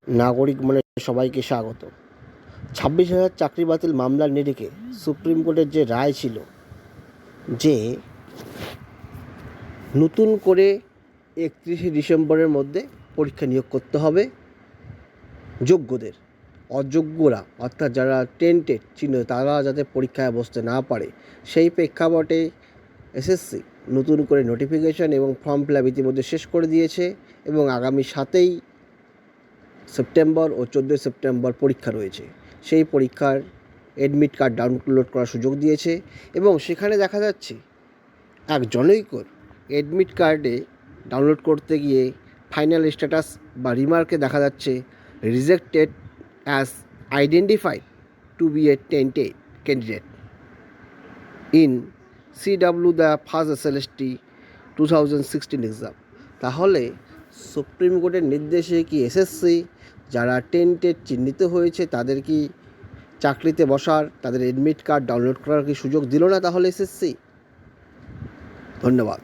নাগরিক মনে সবাইকে স্বাগত। 26,000 চাকরি বাতিল মামলার নিরিখে সুপ্রিম কোর্টের যে রায় ছিল যে নতুন করে 31শে ডিসেম্বরের মধ্যে পরীক্ষা নিয়োগ করতে হবে যোগ্যদের, অযোগ্যরা অর্থাৎ যারা টেন্টেড চিহ্ন তারা যাতে পরীক্ষায় বসতে না পারে, সেই প্রেক্ষাপটে এসএসসি নতুন করে নোটিফিকেশন এবং ফর্ম ফিল আপ ইতিমধ্যে শেষ করে দিয়েছে এবং আগামী 7ই সেপ্টেম্বর ও 14ই সেপ্টেম্বর পরীক্ষা রয়েছে। সেই পরীক্ষার অ্যাডমিট কার্ড ডাউনলোড করার সুযোগ দিয়েছে এবং সেখানে দেখা যাচ্ছে এক জনৈকর অ্যাডমিট কার্ডে ডাউনলোড করতে গিয়ে ফাইনাল স্ট্যাটাস বা রিমার্কে দেখা যাচ্ছে rejected as identified to be a tainted candidate in CW the first SLST 2016 exam. তাহলে সুপ্রিম কোর্টের নির্দেশে কি এসএসসি যারা টেন্টেড চিহ্নিত হয়েছে তাদের কি চাকরিতে বসার, তাদের অ্যাডমিট কার্ড ডাউনলোড করার কি সুযোগ দিল না তাহলে এসএসসি? ধন্যবাদ।